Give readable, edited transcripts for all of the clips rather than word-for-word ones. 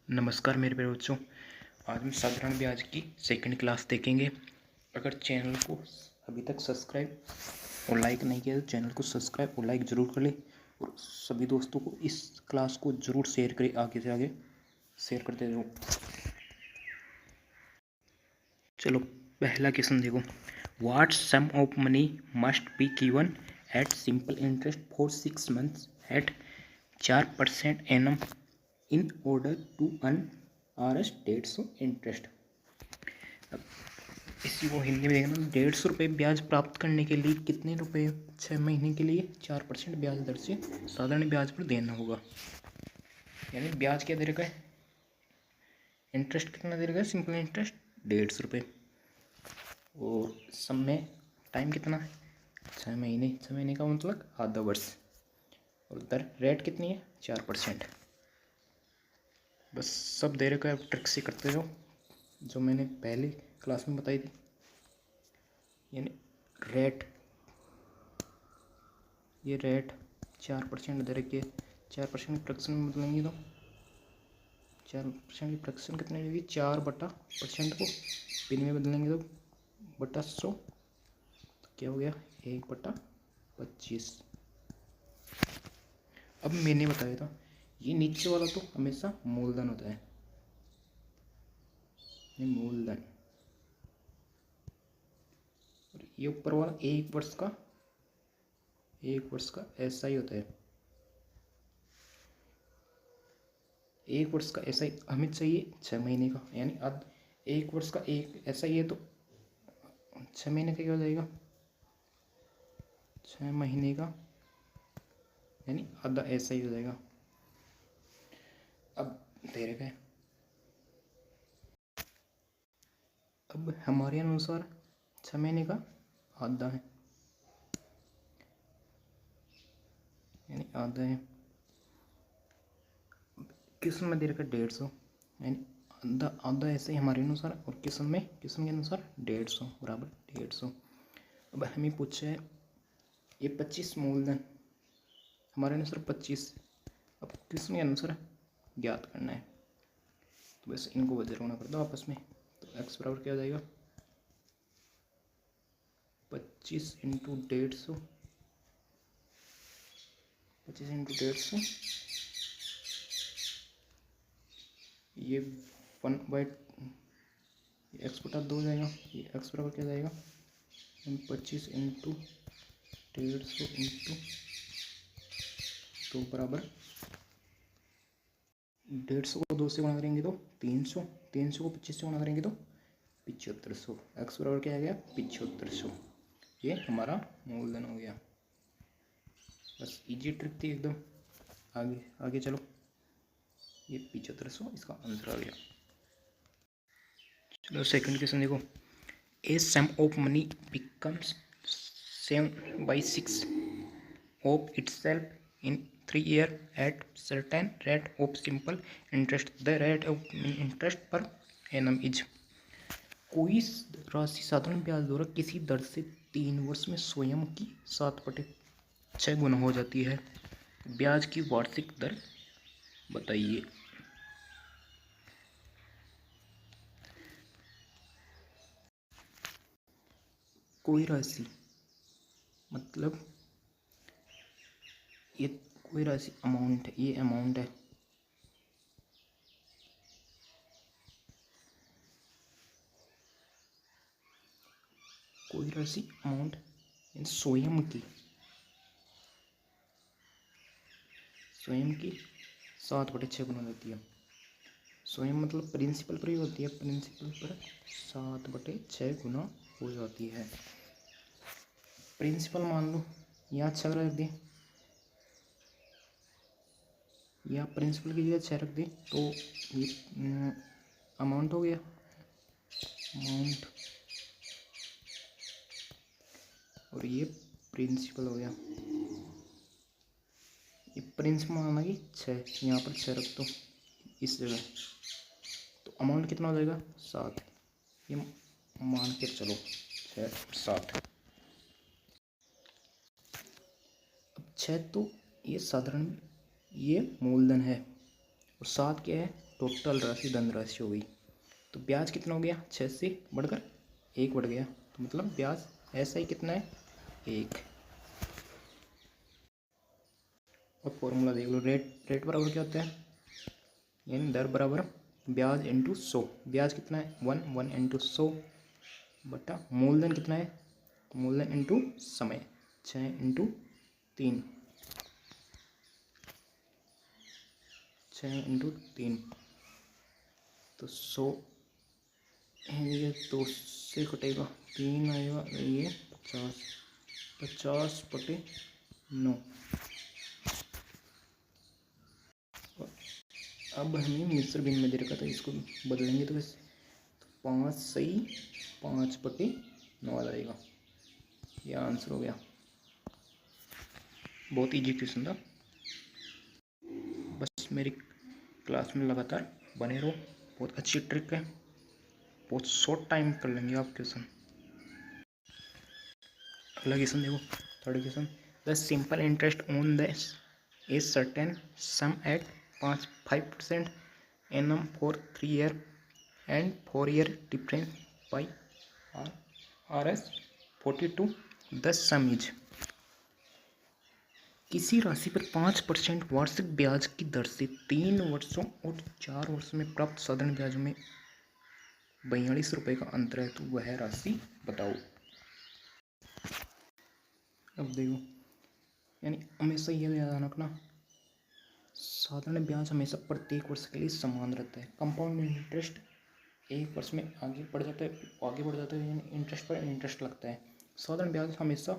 नमस्कार मेरे प्यारे बच्चों। आज हम साधारण ब्याज की सेकंड क्लास देखेंगे। अगर चैनल को अभी तक सब्सक्राइब और लाइक नहीं किया तो चैनल को सब्सक्राइब और लाइक ज़रूर कर लें और सभी दोस्तों को इस क्लास को ज़रूर शेयर करें, आगे से आगे शेयर करते रहो। चलो पहला क्वेश्चन देखो। What sum of money must be given at simple interest for 6 months at 4% annum in order to earn RS 150 interest. अब इसी को हिंदी में देखना, 150 रुपये ब्याज प्राप्त करने के लिए कितने रुपए 6 महीने के लिए 4% ब्याज दर से साधारण ब्याज पर देना होगा। यानी ब्याज क्या दे रखा है, इंटरेस्ट कितना दे रखा है, सिंपल इंटरेस्ट 150 रुपये और समय टाइम कितना है 6 महीने। 6 महीने का मतलब आधा वर्ष और दर रेट कितनी है 4%। बस सब दे रखा है, ट्रिक से करते जाओ जो मैंने पहले क्लास में बताई थी। यानी रेट, ये रेट 4% दे रखी है, 4% फ्रैक्शन में बदलेंगे तो 4% की फ्रैक्शन कितनी रहेगी, 4/% को पिन में बदलेंगे तो बटा 100 तो क्या हो गया 1/25। अब मैंने बताया था ये नीचे वाला तो हमेशा मूलधन होता है, ये मूलधन, और ये ऊपर वाला 1 वर्ष का ऐसा ही होता है। 1 वर्ष का ऐसा ही हमें चाहिए 6 महीने का, यानी अब 1 वर्ष का एक ऐसा ही है तो 6 महीने का क्या हो जाएगा 6 महीने का, यानी आधा ऐसा ही हो जाएगा। अब दे रखा है, अब हमारे अनुसार 6 महीने का आधा है, यानी आधा है। किस्म में दे रखा 150, यानी आधा आधा ऐसे ही हमारे अनुसार, और किस्म के अनुसार 150 बराबर 150। अब हमें पूछा है ये 25 मूलधन, हमारे अनुसार 25, अब किस्म के अनुसार ज्ञात करना है तो बस इनको वजह होना कर दो आपस में। तो x बराबर क्या हो जाएगा 25 × 150, 25 × 150, ये 1/x/2 हो जाएगा। ये x बराबर क्या जाएगा 25 × 150 तो बराबर 150 को 2 से गुणा करेंगे तो 300, 300 को 25 से गुणा करेंगे तो 7500। x बराबर क्या आ गया 7500। ये हमारा मूलधन हो गया। बस इजी ट्रिक थी एकदम। आगे आगे चलो, ये 7500 इसका आंसर आ गया। चलो सेकंड क्वेश्चन देखो। A sum of money becomes 7/6 of itself in 3 years at certain rate of simple interest. The rate of interest per annum is। कोई राशि साधारण ब्याज द्वारा किसी दर से 3 वर्ष में स्वयं की 7/6 गुना हो जाती है। ब्याज की वार्षिक दर बताइए। कोई राशि मतलब ये कोई राशि अमाउंट है, ये अमाउंट है, कोई राशि अमाउंट स्वयं की 7/6 गुना होती है। स्वयं मतलब प्रिंसिपल पर ही होती है, प्रिंसिपल पर 7/6 गुना हो जाती है। प्रिंसिपल मान लो यहाँ 6 रख दे, या प्रिंसिपल की जगह 6 रख दे तो ये अमाउंट हो गया, अमाउंट, और ये प्रिंसिपल हो गया। ये प्रिंसिपल माना कि 6, यहाँ पर 6 रख दो इस जगह तो अमाउंट कितना हो जाएगा 7। ये मान के चलो 6 7। अब 6 तो ये साधारण, ये मूलधन है, और 7 क्या है टोटल राशि धनराशि हो गई। तो ब्याज कितना हो गया, 6 से बढ़कर 1 बढ़ गया, तो मतलब ब्याज ऐसा ही कितना है, 1। और फॉर्मूला देख लो, रेट बराबर क्या होता है, यानी दर बराबर ब्याज इंटू 100। ब्याज कितना है, 1 इंटू 100 बटा मूलधन कितना है, मूलधन इंटू समय, 6 इंटू 3, 6 इंटू 3, तो 100 ये 2 से कटेगा, 3 आएगा, ये 50, 50 बटे 9। अब हमें मिश्र भिन्न में दे रखा था, इसको बदलेंगे तो वैसे 5 सही 5 बटे 9 आ जाएगा। यह आंसर हो गया। बहुत इजी क्वेश्चन था। बस मेरी क्लास में लगातार बने रहो, बहुत अच्छी ट्रिक है, बहुत शॉर्ट टाइम कर लेंगे आप क्वेश्चन। अगला क्वेश्चन देखो, third question, the simple interest on the is certain sum at 5% annum for 3 year and 4 year difference by RS 42। The sum is, किसी राशि पर 5% वार्षिक ब्याज की दर से 3 वर्षों और 4 वर्षों में प्राप्त साधारण ब्याज में 42 रुपये का अंतर है, तो वह राशि बताओ। अब देखो, यानी हमेशा यह ध्यान रखना, साधारण ब्याज हमेशा प्रत्येक वर्ष के लिए समान रहता है। कंपाउंड इंटरेस्ट एक वर्ष में आगे बढ़ जाता है, यानी इंटरेस्ट पर इंटरेस्ट लगता है। साधारण ब्याज हमेशा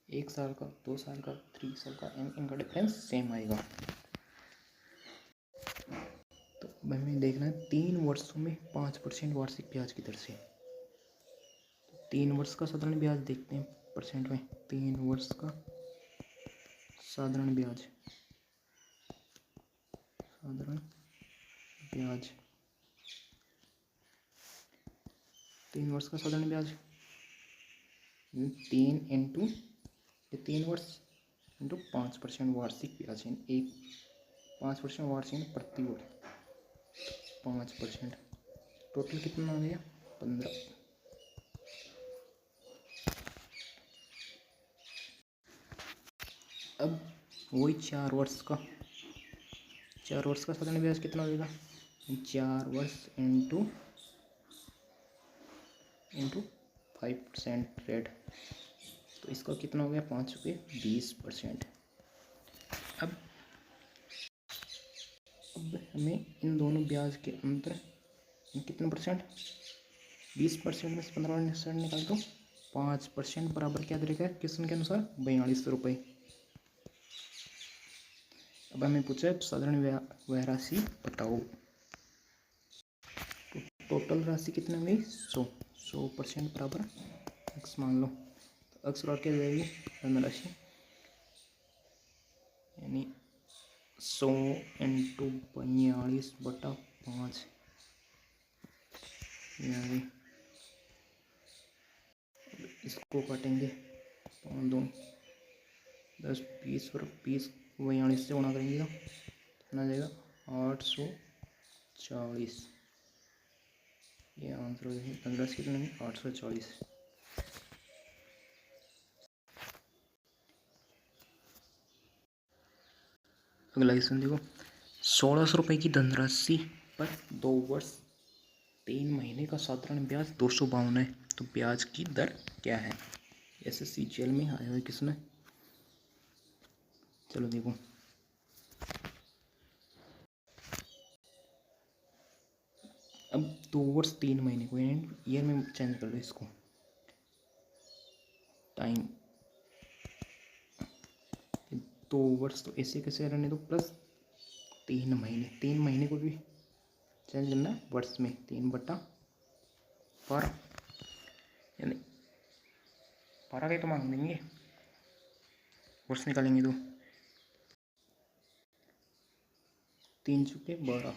1 साल का, 2 साल का, 3 साल का, इनका डिफरेंस सेम आएगा। तो हमें देखना है 3 वर्षों में 5% वार्षिक ब्याज की दर से। तो 3 वर्ष का साधारण ब्याज देखते हैं परसेंट में। 3 वर्ष का साधारण ब्याज, 3 वर्ष का साधारण ब्याज 3 इंटू 3 वर्ष इंटू 5% वार्षिक ब्याज, 5% वार्षिक प्रति वर्ष 5%, टोटल कितना आ गया, 15। अब वही 4 वर्ष का साधारण ब्याज कितना हो जाएगा, 4 वर्ष इंटू 5% रेट, तो इसका कितना हो गया, 5 रुपये 20%। अब हमें इन दोनों ब्याज के अंतर कितने परसेंट, 20% में से 15% निकाल दो, 5% बराबर क्या दे रखा है क्वेश्चन के अनुसार, 42 रुपये। अब हमें पूछा है साधारण वह राशि बताओ। तो टोटल राशि कितनी हुई, 100% बराबर x मान लो, तो x बराबर क्या जाएगी, धनराशि, यानी 100 इंटू 42 बटा 5, यानी इसको काटेंगे 5 2 10 20 और 20 42 से गुणा करेंगे तो कितना आ जाएगा, 840। ये आंसर हो जाएगा, धनराशि कितनी, 840। अगला क्वेश्चन देखो, 1600 रुपये की धनराशि पर 2 वर्ष 3 महीने का साधारण ब्याज 252 है, तो ब्याज की दर क्या है। SSCGL में आया हुआ किसने, चलो देखो, अब 2 वर्ष 3 महीने को ईयर में चेंज कर लो इसको, टाइम 2 वर्ष तो ऐसे कैसे रहने दो, प्लस 3 महीने, 3 महीने को भी चेंज करना है वर्ष में, 3 बटा 12, यानी 12 के तो मांग देंगे, वर्ष निकालेंगे तो 3 चुके 12,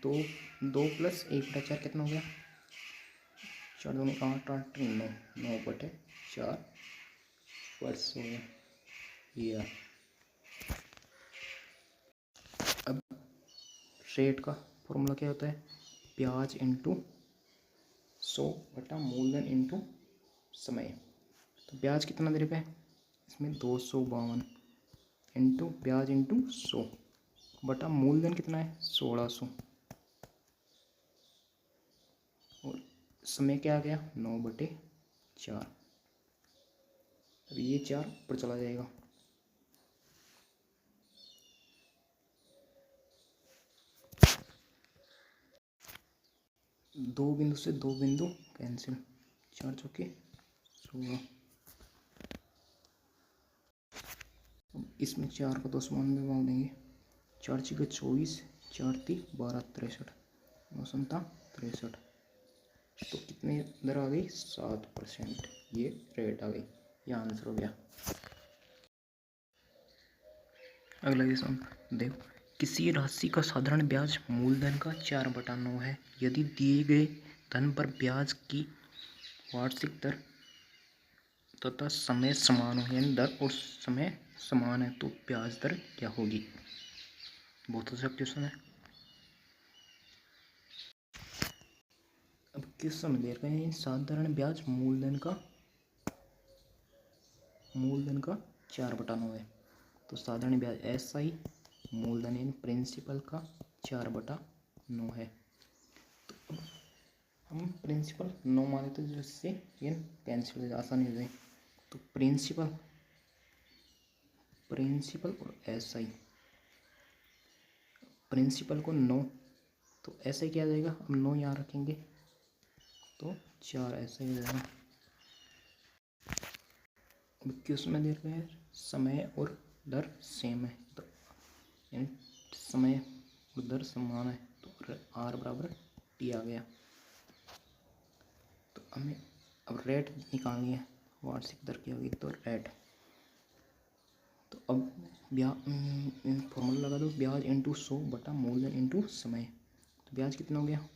2 प्लस 1/4 कितना हो गया, 4 2 8 8 9 9/4 वर्ष हो गया ईयर। अब रेट का फॉर्मूला क्या होता है, ब्याज इंटू 100 बटा मूलधन इंटू समय। तो ब्याज कितना दे रखा है इसमें 252 इंटू ब्याज इंटू 100 बटा मूलधन कितना है 1600 और समय क्या आ गया 9/4। अब ये 4 ऊपर चला जाएगा, दो बिंदु से दो बिंदु कैंसिल, 4 चौके 16। अब इसमें 4 को 10 मान में भाग देंगे, 4 छक्के 24, 4 3 12 63, 9 7 63। तो कितनी दर आ गई 7%, ये रेट आ गई, ये आंसर हो गया। अगला क्वेश्चन देखो, किसी राशि का साधारण ब्याज मूलधन का 4/9 है। यदि दिए गए धन पर ब्याज की वार्षिक दर तथा समय समान हो, यानी दर और समय समान है, तो ब्याज दर क्या होगी। बहुत अच्छा क्वेश्चन है। अब क्वेश्चन दे रहे हैं साधारण ब्याज मूलधन का 4/9 है। तो साधारण ब्याज SI मूलधन यानी प्रिंसिपल का 4/9 है। तो अब हम प्रिंसिपल 9 माने तो जिससे ये कैंसिल आसानी हो जाए। तो प्रिंसिपल और SI, प्रिंसिपल को 9 तो ऐसे क्या आ जाएगा, हम 9 यहाँ रखेंगे तो 4 ऐसे ही हो जाएगा। अब क्वेश्चन दे रहे हैं समय और दर सेम है, तो यानी समय और दर समान है, तो R बराबर T आ गया। तो हमें अब रेट निकालनी है, वार्षिक दर क्या होगी, तो रेट। तो अब फॉर्मूला लगा दो, ब्याज इंटू 100 बटा मूलधन इंटू समय। तो ब्याज कितना हो गया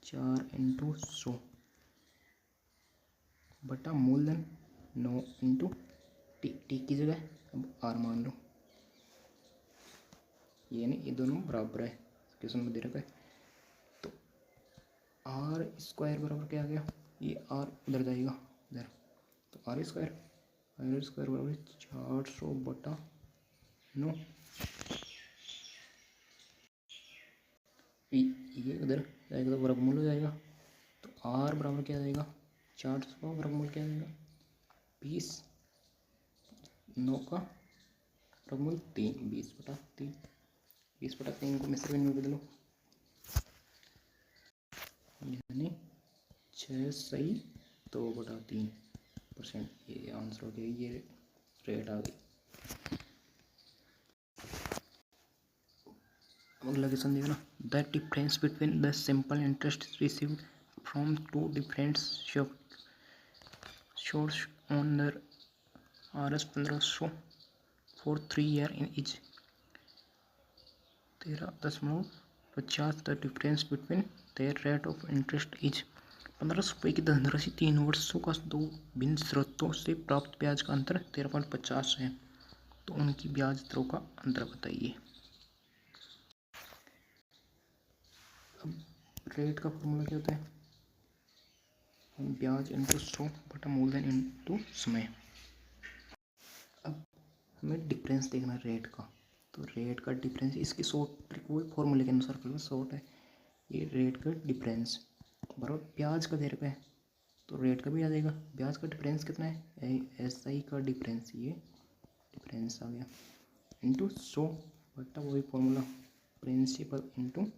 4 इंटू 100 बटा मूलधन 9 इंटू टी की जगह अब R मान लो, ये नहीं, ये दोनों बराबर है, क्वेश्चन में दे रखा है। तो R² बराबर क्या आ गया, ये R उधर जाएगा इधर, तो R² बराबर 400 बटा 9, ये उधर जाएगा तो वर्गमूल हो जाएगा। तो R बराबर क्या आ जाएगा 400 वर्गमूल क्या आ जाएगा 20, 9 का वर्गमूल 3, 20/3, 20/3 को मेजरमेंट में बदलो, यानी 6 सही 2/3%, ये आंसर हो गया, ये रेट आ गई। अगला क्वेश्चन देखना, the difference between the simple interest received from two different source on the Rs 1500 for 3 year in is 13.50। The difference between their rate of interest is 1500 रुपये की धनराशि 3 वर्षों का दो भिन्न स्रोतों से प्राप्त ब्याज का अंतर 13.50 है, तो उनकी ब्याज दरों का अंतर बताइए। अब रेट का फॉर्मूला क्या होता है, ब्याज इंटू 100 बटा मूलधन इंटू समय। अब हमें डिफरेंस देखना है रेट का, तो रेट का डिफरेंस इसकी शॉर्ट ट्रिक वही फॉर्मूले के अनुसार कर लो, शॉर्ट है, ये रेट का डिफरेंस बराबर ब्याज का दे रखा है, तो रेट का भी आ जाएगा। ब्याज का डिफरेंस कितना है, SI का डिफरेंस, ये डिफरेंस आ गया, इंटू 100 बटा वही फॉर्मूला प्रिंसिपल इंटू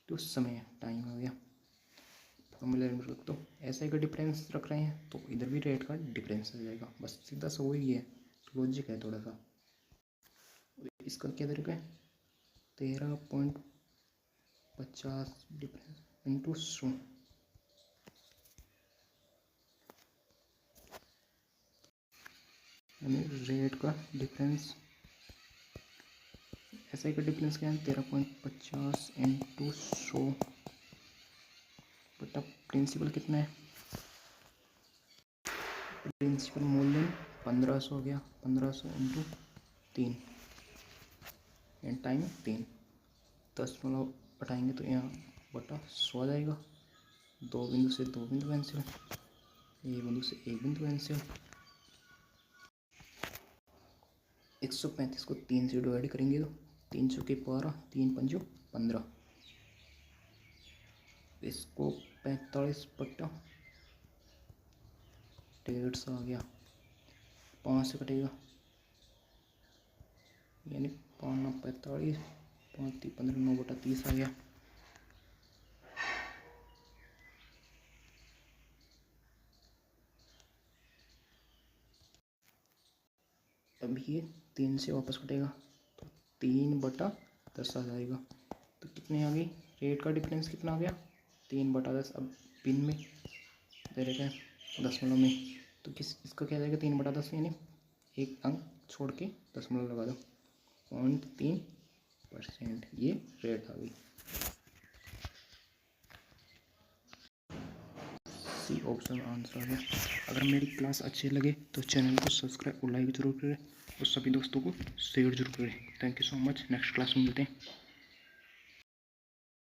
समय, टाइम आ गया। फॉर्मूला रख दो, SI का डिफरेंस रख रहे हैं तो इधर भी रेट का डिफरेंस आ जाएगा, बस सीधा सा वही है, लॉजिक है थोड़ा सा। इसका क्या तरीका है 13.50 डिफरेंस इंटू 100, यानी रेट का डिफरेंस, SI का डिफरेंस क्या है 13.50 इंटू 100 बटा प्रिंसिपल कितना है, प्रिंसिपल मूल्य 1500 हो गया, 1500 इंटू 3 एंड टाइम 3, दशमलव हटाएंगे तो यहाँ बटा 100 आ जाएगा। 2 बिंदु से 2 बिंदु कैंसिल, 1 बिंदु से 1 बिंदु कैंसिल। 135 को 3 से डिवाइड करेंगे तो 3 चौके 12, 3 पंजो 15। इसको 45 बटा 150 आ गया। 5 से कटेगा यानी 5 9 45, 5 3 15, 9 बटा 30 आ गया। अब ये 3 से वापस कटेगा तो 3 बटा 10 आ जाएगा। तो कितने आ गई, रेट का डिफरेंस कितना आ गया, 3 बटा 10। अब पिन में दे रखे हैं दशमलव में, तो इसका क्या जाएगा 3 बटा 10 यानी एक अंक छोड़ के दशमलव लगा दो, 0.3%। ये रेट आ गई। सी ऑप्शन आंसर आ गया। अगर मेरी क्लास अच्छी लगे तो चैनल को सब्सक्राइब और लाइक जरूर करें और सभी दोस्तों को शेयर जरूर करें। Thank you so much. Next class में मिलते हैं।